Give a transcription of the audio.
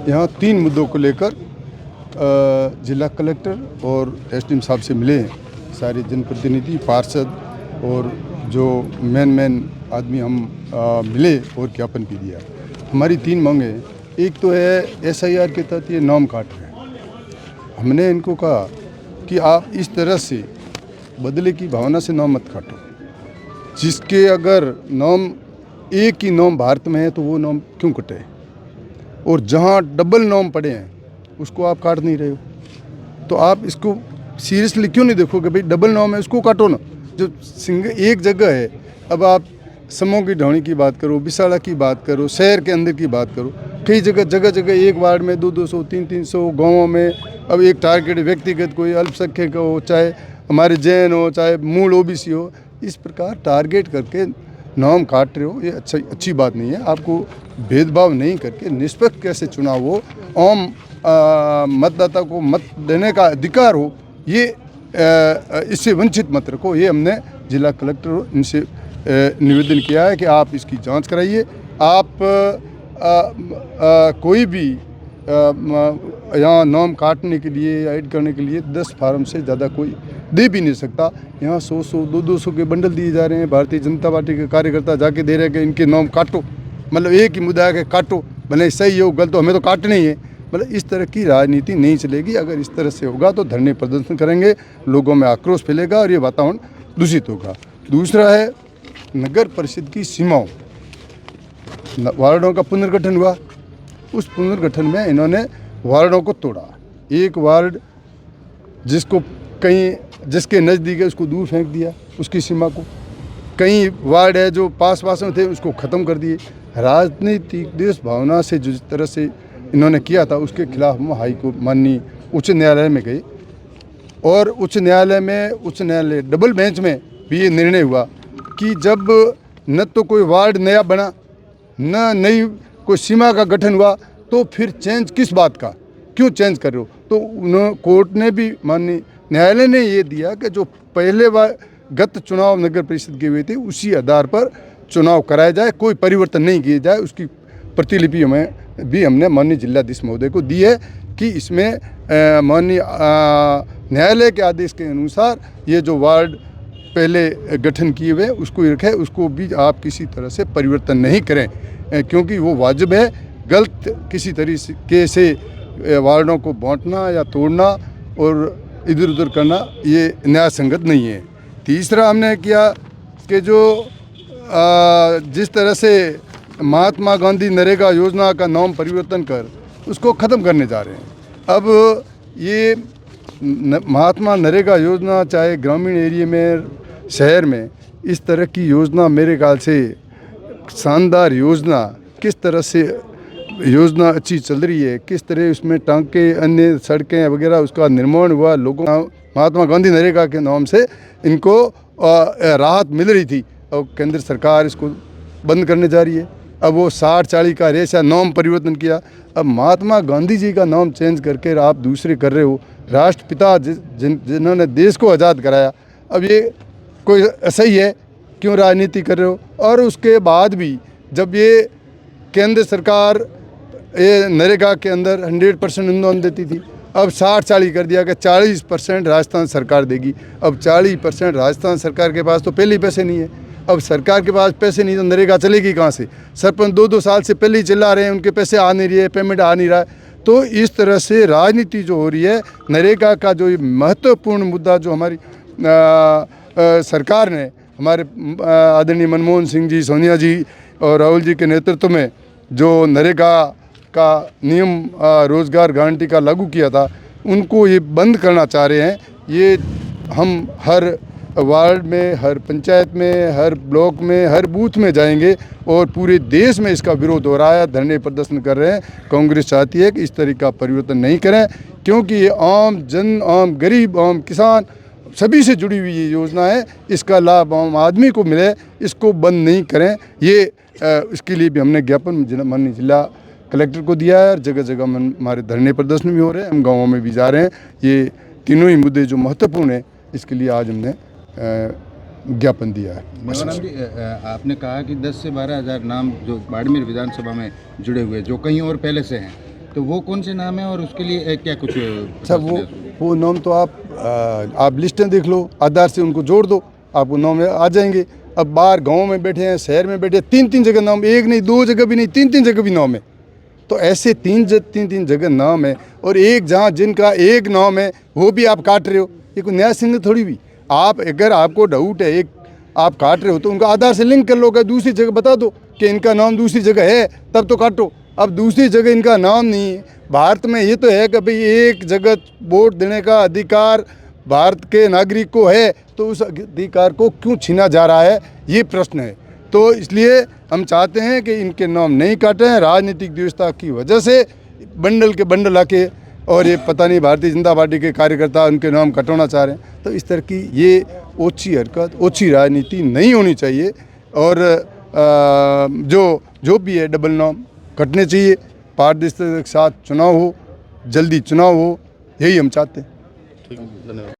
यहाँ 3 मुद्दों को लेकर जिला कलेक्टर और एसडीएम साहब से मिले हैं। सारे जनप्रतिनिधि, पार्षद और जो मेन आदमी हम मिले और ज्ञापन भी दिया। हमारी 3 मांगे हैं। एक तो है एसआईआर के तहत ये नाम काट रहे हैं। हमने इनको कहा कि आप इस तरह से बदले की भावना से नाम मत काटो। जिसके अगर नाम एक ही नाम भारत में है तो वो नाम क्यों कटे, और जहाँ डबल नाम पड़े हैं उसको आप काट नहीं रहे हो। तो आप इसको सीरियसली क्यों नहीं देखोगे? भाई डबल नाम है उसको काटो ना। जो सिंगल एक जगह है, अब आप समूह की ढाणी की बात करो, बिसाड़ा की बात करो, शहर के अंदर की बात करो, कई जगह एक वार्ड में 200 300 गाँवों में अब एक टारगेट व्यक्तिगत कोई अल्पसंख्यक हो, चाहे हमारे जैन हो, चाहे मूल ओबीसी हो, इस प्रकार टारगेट करके नाम काट रहे हो। ये अच्छी बात नहीं है। आपको भेदभाव नहीं करके निष्पक्ष कैसे चुनाव हो, आम मतदाता को मत देने का अधिकार हो, ये इससे वंचित मत रखो। ये हमने जिला कलेक्टर इनसे निवेदन किया है कि आप इसकी जांच कराइए। आप कोई भी यहाँ नाम काटने के लिए, ऐड करने के लिए 10 फार्म से ज़्यादा कोई दे भी नहीं सकता। यहाँ 100 200 के बंडल दिए जा रहे हैं। भारतीय जनता पार्टी के कार्यकर्ता जाके दे रहे हैं कि इनके नाम काटो, मतलब एक ही मुद्दा है कि काटो, भले सही हो गलत, तो हमें तो काटना ही है। मतलब इस तरह की राजनीति नहीं चलेगी। अगर इस तरह से होगा तो धरने प्रदर्शन करेंगे, लोगों में आक्रोश फैलेगा और ये वातावरण दूषित होगा। दूसरा है नगर परिषद की सीमाओं, वार्डों का पुनर्गठन हुआ। उस पुनर्गठन में इन्होंने वार्डों को तोड़ा। एक वार्ड जिसको कहीं जिसके नज़दीक है उसको दूर फेंक दिया, उसकी सीमा को। कई वार्ड है जो पास में थे उसको ख़त्म कर दिए। राजनीतिक देश भावना से जिस तरह से इन्होंने किया था उसके खिलाफ हम हाईकोर्ट, माननीय उच्च न्यायालय में गए और उच्च न्यायालय डबल बेंच में भी ये निर्णय हुआ कि जब न तो कोई वार्ड नया बना, न नई कोई सीमा का गठन हुआ, तो फिर चेंज किस बात का, क्यों चेंज कर रहे हो? तो कोर्ट ने भी, माननीय न्यायालय ने ये दिया कि जो पहले गत चुनाव नगर परिषद के हुए थे उसी आधार पर चुनाव कराया जाए, कोई परिवर्तन नहीं किए जाए। उसकी प्रतिलिपि हमने माननीय जिलाधीश महोदय को दी है कि इसमें माननीय न्यायालय के आदेश के अनुसार ये जो वार्ड पहले गठन किए हुए उसको ही रखें, उसको भी आप किसी तरह से परिवर्तन नहीं करें, क्योंकि वो वाजिब है। गलत किसी तरीके से वार्डों को बांटना या तोड़ना और इधर उधर करना ये न्याय संगत नहीं है। तीसरा हमने किया कि जो जिस तरह से महात्मा गांधी नरेगा योजना का नाम परिवर्तन कर उसको ख़त्म करने जा रहे हैं। अब ये महात्मा नरेगा योजना चाहे ग्रामीण एरिया में, शहर में, इस तरह की योजना मेरे ख्याल से शानदार योजना, किस तरह से योजना अच्छी चल रही है, किस तरह उसमें टांके, अन्य सड़कें वगैरह उसका निर्माण हुआ। लोगों महात्मा गांधी नरेगा के नाम से इनको राहत मिल रही थी और केंद्र सरकार इसको बंद करने जा रही है। अब वो 60-40 का रेशा नाम परिवर्तन किया। अब महात्मा गांधी जी का नाम चेंज करके आप दूसरे कर रहे हो। राष्ट्रपिता जिन्होंने देश को आज़ाद कराया, अब ये कोई सही है? क्यों राजनीति कर रहे हो? और उसके बाद भी जब ये केंद्र सरकार ये नरेगा के अंदर 100% अनुदान देती थी, अब 60-40 कर दिया कि 40% राजस्थान सरकार देगी। अब 40% राजस्थान सरकार के पास तो पहले ही पैसे नहीं है। अब सरकार के पास पैसे नहीं तो नरेगा चलेगी कहाँ से? सरपंच 2-2 साल से पहले ही चिल्ला रहे हैं, उनके पैसे आ नहीं रहे, पेमेंट आ नहीं रहा है। तो इस तरह से राजनीति जो हो रही है, नरेगा का जो महत्वपूर्ण मुद्दा जो हमारी सरकार ने, हमारे आदरणीय मनमोहन सिंह जी, सोनिया जी और राहुल जी के नेतृत्व में जो नरेगा का नियम रोज़गार गारंटी का लागू किया था, उनको ये बंद करना चाह रहे हैं। ये हम हर वार्ड में, हर पंचायत में, हर ब्लॉक में, हर बूथ में जाएंगे और पूरे देश में इसका विरोध हो रहा है, धरने प्रदर्शन कर रहे हैं। कांग्रेस चाहती है कि इस तरह का परिवर्तन नहीं करें, क्योंकि ये आम जन, आम गरीब, आम किसान सभी से जुड़ी हुई ये योजना है। इसका लाभ आम आदमी को मिले, इसको बंद नहीं करें। ये इसके लिए भी हमने ज्ञापन माननीय जिला कलेक्टर को दिया है और जगह जगह हमारे धरने प्रदर्शन भी हो रहे हैं, हम गाँवों में भी जा रहे हैं। ये तीनों ही मुद्दे जो महत्वपूर्ण है, इसके लिए आज हमने ज्ञापन दिया है। मेवाराम जी, आपने कहा कि 10 से 12 हज़ार नाम जो बाड़मेर विधानसभा में जुड़े हुए, जो कहीं और पहले से हैं, तो वो कौन से नाम है और उसके लिए क्या कुछ अच्छा, वो नाम तो आप लिस्टें देख लो, आधार से उनको जोड़ दो, आपको नाम आ जाएंगे। अब बाहर गांव में बैठे हैं, शहर में बैठे हैं, 3-3 जगह नाम, एक नहीं 2 जगह भी नहीं, 3-3 जगह भी नाम है। तो ऐसे 3-3 जगह नाम है, और एक जहाँ जिनका एक नाम है वो भी आप काट रहे हो, ये कोई नया सिंह थोड़ी भी। आप अगर आपको डाउट है, एक आप काट रहे हो, तो उनका आधार से लिंक कर लो, कि दूसरी जगह बता दो कि इनका नाम दूसरी जगह है, तब तो काटो। अब दूसरी जगह इनका नाम नहीं है। भारत में ये तो है कि भाई एक जगह वोट देने का अधिकार भारत के नागरिक को है, तो उस अधिकार को क्यों छीना जा रहा है, ये प्रश्न है। तो इसलिए हम चाहते हैं कि इनके नाम नहीं काटे हैं। राजनीतिक व्यवस्था की वजह से बंडल के बंडल आके, और ये पता नहीं भारतीय जनता पार्टी के कार्यकर्ता उनके नाम कटवाना चाह रहे हैं। तो इस तरह की ये ओछी हरकत, ओछी राजनीति नहीं होनी चाहिए। और जो भी है डबल नाम कटने चाहिए। पारदर्शिता के साथ चुनाव हो, जल्दी चुनाव हो, यही हम चाहते हैं। ठीक है, धन्यवाद।